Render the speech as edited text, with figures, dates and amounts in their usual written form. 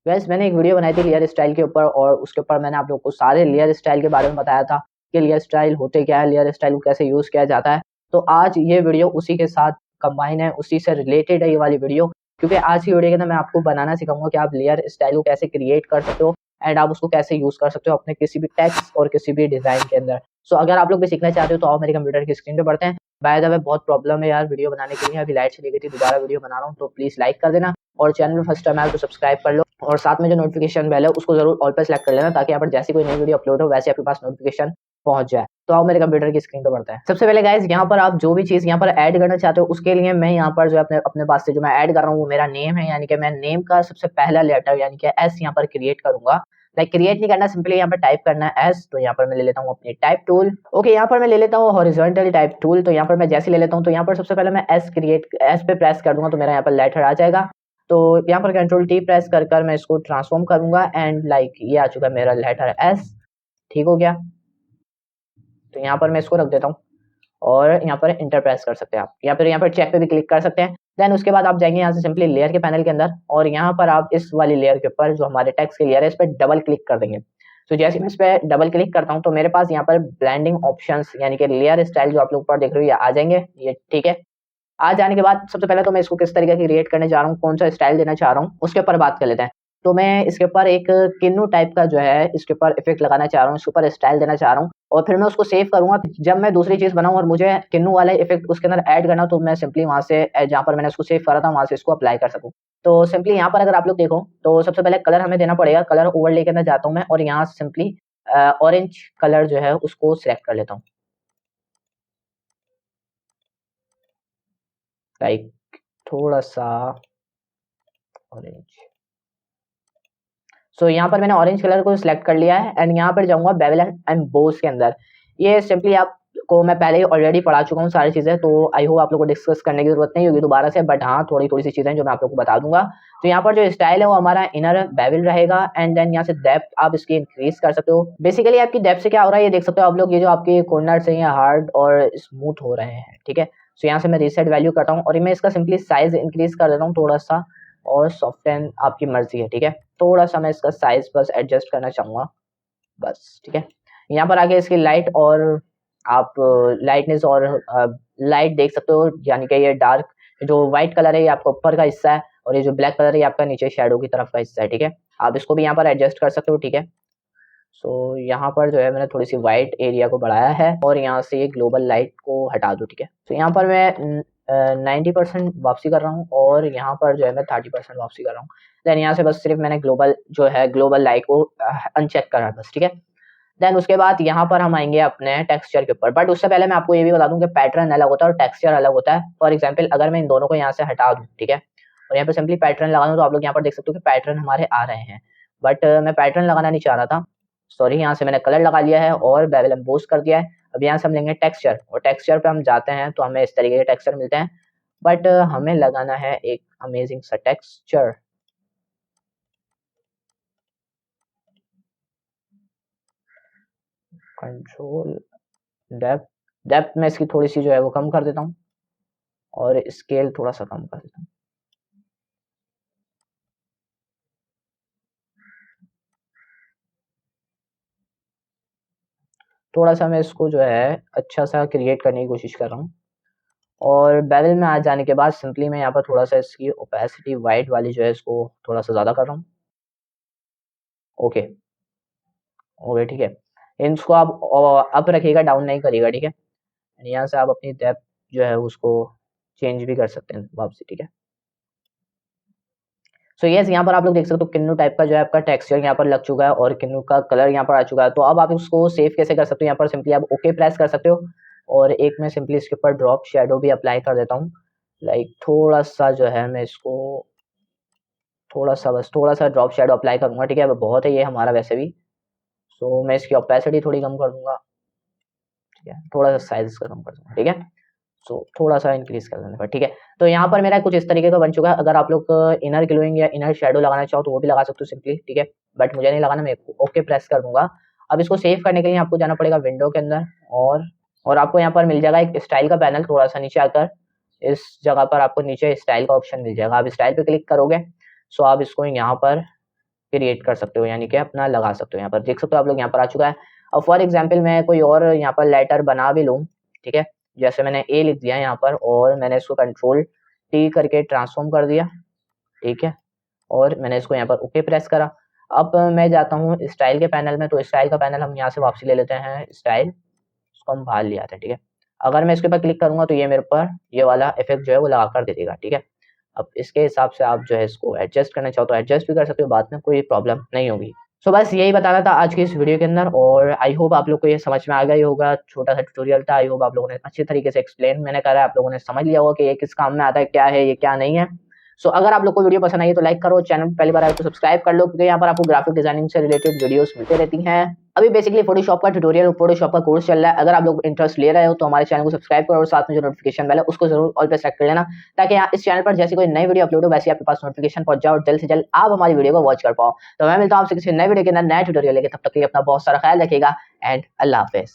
वैसे मैंने एक वीडियो बनाई थी लेयर स्टाइल के ऊपर और उसके ऊपर मैंने आप लोगों को सारे लेयर स्टाइल के बारे में बताया था कि लेयर स्टाइल होते क्या है, लेयर स्टाइल को कैसे यूज़ किया जाता है। तो आज ये वीडियो उसी के साथ कंबाइन है, उसी से रिलेटेड है ये वाली वीडियो, क्योंकि आज की वीडियो के अंदर मैं आपको बनाना सिखाऊंगा कि आप लेयर स्टाइल को कैसे क्रिएट कर सकते हो एंड आप उसको कैसे यूज़ कर सकते हो अपने किसी भी टेक्स्ट और किसी भी डिज़ाइन के अंदर। सो अगर आप लोग भी सीखना चाहते हो तो आओ मेरे कंप्यूटर की स्क्रीन पे बढ़ते हैं। बाय द वे बहुत प्रॉब्लम है यार वीडियो बनाने के लिए, अभी लाइट चली गई थी, दोबारा वीडियो बना रहा हूँ, तो प्लीज़ लाइक कर देना और चैनल में फर्स्ट टाइम आए तो सब्सक्राइब कर लो और साथ में जो नोटिफिकेशन बेल है उसको जरूर ऑल पे सेलेक्ट कर लेना ताकि यहाँ पर जैसी कोई नई वीडियो अपलोड हो वैसे आपके पास नोटिफिकेशन पहुंच जाए। तो आओ मेरे कंप्यूटर की स्क्रीन पे बढ़ता है। सबसे पहले गाइस यहाँ पर आप जो भी चीज यहाँ पर ऐड करना चाहते हो उसके लिए मैं यहाँ पर जो अपने अपने पास से जो मैं ऐड कर रहा हूँ वो मेरा नेम है, यानी कि मैं नेम का सबसे पहला लेटर यानी कि एस यहाँ पर क्रिएट करूंगा। लाइक क्रिएट नहीं करना, सिंपली यहाँ पर टाइप करना है एस। तो यहाँ पर मैं ले लेता हूँ अपनी टाइप टूल। ओके, यहाँ पर मैं ले लेता हूँ हॉरिजॉन्टल टाइप टूल। तो यहाँ पर मैं जैसे ले लेता हूँ तो यहाँ पर सबसे पहले मैं एस पे प्रेस कर दूंगा तो मेरा यहाँ पर लेटर आ जाएगा। तो यहाँ पर कंट्रोल टी प्रेस कर मैं इसको ट्रांसफॉर्म करूंगा एंड लाइक ये आ चुका है मेरा लेटर एस। ठीक हो गया। तो यहाँ पर मैं इसको रख देता हूँ और यहाँ पर इंटर प्रेस कर सकते हैं आप, या फिर यहाँ पर चेक पे भी क्लिक कर सकते हैं। देन उसके बाद आप जाएंगे यहाँ से सिंपली लेयर के पैनल के अंदर और यहाँ पर आप इस वाली लेयर के ऊपर जो हमारे टेक्स्ट की लेयर है इस पर डबल क्लिक कर देंगे। तो जैसे मैं इस पर डबल क्लिक करता हूँ तो मेरे पास यहाँ पर ब्लेंडिंग ऑप्शंस यानी कि लेयर स्टाइल जो आप लोग ऊपर देख रहे हो ये आ जाएंगे। ये ठीक है। आ जाने के बाद सबसे पहले तो मैं इसको किस तरीके की क्रिएट करने जा रहा हूँ, कौन सा स्टाइल देना चाह रहा हूँ उसके ऊपर बात कर लेते हैं। तो मैं इसके ऊपर एक किन्नू टाइप का जो है इसके ऊपर इफेक्ट लगाना चाह रहा हूँ, इसके ऊपर स्टाइल देना चाह रहा हूँ और फिर मैं उसको सेव करूंगा। जब मैं दूसरी चीज बनाऊं और मुझे किन्नू वाला इफेक्ट उसके अंदर ऐड करना तो मैं सिंपली वहां से जहां पर मैंने उसको सेव करा था वहां से इसको अप्लाई कर सकूं। तो सिंपली यहाँ पर अगर आप लोग देखो तो सबसे पहले कलर हमें देना पड़ेगा। कलर ओवरले के अंदर जाता हूँ मैं और यहाँ सिंपली ऑरेंज कलर जो है उसको सिलेक्ट कर लेता हूँ, लाइक थोड़ा सा ऑरेंज। सो यहाँ पर मैंने ऑरेंज कलर को सिलेक्ट कर लिया है एंड यहाँ पर जाऊंगा बेवल एंड बोस के अंदर। ये सिंपली आपको मैं पहले ही ऑलरेडी पढ़ा चुका हूँ सारी चीज़ें, तो आई होप आप लोगों को डिस्कस करने की जरूरत नहीं होगी दोबारा से, बट हाँ थोड़ी थोड़ी सी चीज़ें जो मैं आप लोगों को बता दूंगा। तो यहाँ पर जो स्टाइल है वो हमारा इनर बेवल रहेगा एंड देन यहाँ से डेप्थ आप इसकी इंक्रीज कर सकते हो। बेसिकली आपकी डेप्थ से क्या हो रहा है ये देख सकते हो आप लोग, ये जो आपके कॉर्नर से हार्ड और स्मूथ हो रहे हैं। ठीक है। सो यहाँ से मैं रीसेट वैल्यू करता हूँ और मैं इसका सिंपली साइज इंक्रीज कर देता हूँ थोड़ा सा और सॉफ्टन आपकी मर्जी है। ठीक है। थोड़ा सा मैं इसका साइज बस एडजस्ट करना चाहूंगा बस। ठीक है। यहाँ पर आगे इसकी लाइट और आप लाइटनेस और लाइट देख सकते हो, यानी कि ये डार्क जो व्हाइट कलर है ये आपका ऊपर का हिस्सा है और ये जो ब्लैक कलर है ये आपका नीचे शैडो की तरफ का हिस्सा है। ठीक है। आप इसको भी यहाँ पर एडजस्ट कर सकते हो। ठीक है। सो यहाँ पर जो है मैंने थोड़ी सी वाइट एरिया को बढ़ाया है और यहाँ से ये ग्लोबल लाइट को हटा दूँ। ठीक है। तो यहाँ पर मैं 90% वापसी कर रहा हूँ और यहाँ पर जो है मैं 30% वापसी कर रहा हूँ। देन यहाँ से बस सिर्फ मैंने ग्लोबल जो है ग्लोबल लाइट को अनचेक करा है बस। ठीक है। देन उसके बाद यहाँ पर हम आएंगे अपने टेक्सचर के ऊपर, बट उससे पहले मैं आपको ये भी बता दूं कि पैटर्न अलग होता है और टेक्सचर अलग होता है। फॉर एग्जाम्पल अगर मैं इन दोनों को यहाँ से हटा दूं, ठीक है, और यहाँ पे सिंपली पैटर्न लगा दूं तो आप लोग यहाँ पर देख सकते हो कि पैटर्न हमारे आ रहे हैं। बट मैं पैटर्न लगाना नहीं चाह रहा था, सॉरी। यहाँ से मैंने कलर लगा लिया है और बेवल एम्बोस कर दिया है। अब यहाँ से हम लेंगे टेक्सचर और टेक्सचर पे हम जाते हैं तो हमें इस तरीके के टेक्सचर मिलते हैं, बट हमें लगाना है एक अमेजिंग सा टेक्सचर। कंट्रोल डेप्थ, डेप्थ में इसकी थोड़ी सी जो है वो कम कर देता हूँ और स्केल थोड़ा सा कम कर देता हूँ। थोड़ा सा मैं इसको जो है अच्छा सा क्रिएट करने की कोशिश कर रहा हूँ और बेवल में आ जाने के बाद सिंपली मैं यहाँ पर थोड़ा सा इसकी ओपेसिटी वाइट वाली जो है इसको थोड़ा सा ज़्यादा कर रहा हूँ। ओके। ओके ठीक है। इसको आप अप रखिएगा, डाउन नहीं करिएगा। ठीक है। यहाँ से आप अपनी डेप्थ जो है उसको चेंज भी कर सकते हैं वापसी। ठीक है। सो यस, यहाँ पर आप लोग देख सकते हो किन्नू टाइप का जो है आपका टेक्सचर यहाँ पर लग चुका है और किन्नू का कलर यहाँ पर आ चुका है। तो अब आप इसको सेव कैसे कर सकते हो, यहाँ पर सिंपली आप ओके प्रेस कर सकते हो और एक मैं सिंपली इसके ऊपर ड्रॉप शेडो भी अप्लाई कर देता हूँ। लाइक थोड़ा सा जो है मैं इसको थोड़ा सा बस थोड़ा सा ड्रॉप शेडो अप्लाई करूंगा। ठीक है। अब बहुत है ये हमारा वैसे भी। सो मैं इसकी ओपेसिटी थोड़ी कम कर दूंगा। ठीक है। थोड़ा सा साइज इसका कम कर दूंगा। ठीक है। सो थोड़ा सा इंक्रीज कर देने पर। ठीक है। तो यहाँ पर मेरा कुछ इस तरीके का बन चुका है। अगर आप लोग इनर ग्लोइंग या इनर शेडो लगाना चाहो तो वो भी लगा सकते हो सिंपली। ठीक है। बट मुझे नहीं लगाना, मैं ओके प्रेस कर दूंगा। अब इसको सेव करने के लिए आपको जाना पड़ेगा विंडो के अंदर और आपको यहाँ पर मिल जाएगा एक स्टाइल का पैनल। थोड़ा सा नीचे आकर इस जगह पर आपको नीचे स्टाइल का ऑप्शन मिल जाएगा। आप स्टाइल पे क्लिक करोगे सो आप इसको यहाँ पर क्रिएट कर सकते हो, यानी कि अपना लगा सकते हो। यहाँ पर देख सकते हो आप लोग, यहाँ पर आ चुका है। अब फॉर एग्जाम्पल मैं कोई और यहाँ पर लेटर बना भी लूँ, ठीक है, जैसे मैंने ए लिख दिया यहाँ पर और मैंने इसको कंट्रोल टी करके ट्रांसफॉर्म कर दिया, ठीक है, और मैंने इसको यहाँ पर ओके प्रेस करा। अब मैं जाता हूँ स्टाइल के पैनल में, तो स्टाइल का पैनल हम यहाँ से वापसी ले लेते हैं, स्टाइल, इसको हम बाहर ले आते हैं, ठीक है। अगर मैं इसके ऊपर क्लिक करूंगा तो ये मेरे ऊपर ये वाला इफेक्ट जो है वो लगा कर दे देगा, ठीक है। अब इसके हिसाब से आप जो है इसको एडजस्ट करना चाहो तो एडजस्ट भी कर सकते हो, बाद में कोई प्रॉब्लम नहीं होगी। सो बस यही बताना था आज की इस वीडियो के अंदर, और आई होप आप लोग को ये समझ में आ गया ही होगा। छोटा सा ट्यूटोरियल था, आई होप आप लोगों ने अच्छे तरीके से एक्सप्लेन मैंने करा, आप लोगों ने समझ लिया होगा कि ये किस काम में आता है, क्या है ये, क्या नहीं है। सो अगर आप लोग को वीडियो पसंद आई है तो लाइक करो, चैनल पहली बार आए तो सब्सक्राइब कर लो, क्योंकि यहाँ पर आपको ग्राफिक डिजाइनिंग से रिलेटेड वीडियोस मिलती रहती हैं। अभी बेसिकली फोटोशॉप का ट्यूटोरियल और फोटोशॉप का कोर्स चल रहा है। अगर आप लोग इंटरेस्ट ले रहे हो तो हमारे चैनल को सब्सक्राइब करो और साथ में जो नोटिफिकेशन बेल है उसको जरूर ऑल पे सेलेक्ट कर लेना, ताकि इस चैनल पर जैसे कोई नई वीडियो अपलोड हो वैसे आपके पास नोटिफिकेशन पहुंच जाए और जल्द से जल्द आप हमारी वीडियो को वॉच कर पाओ। तो मैं मिलता हूं आपसे किसी नए वीडियो के अंदर नए ट्यूटोरियल लेके, तब तक के लिए अपना बहुत सारा ख्याल रखिएगा एंड अल्लाह हाफिज।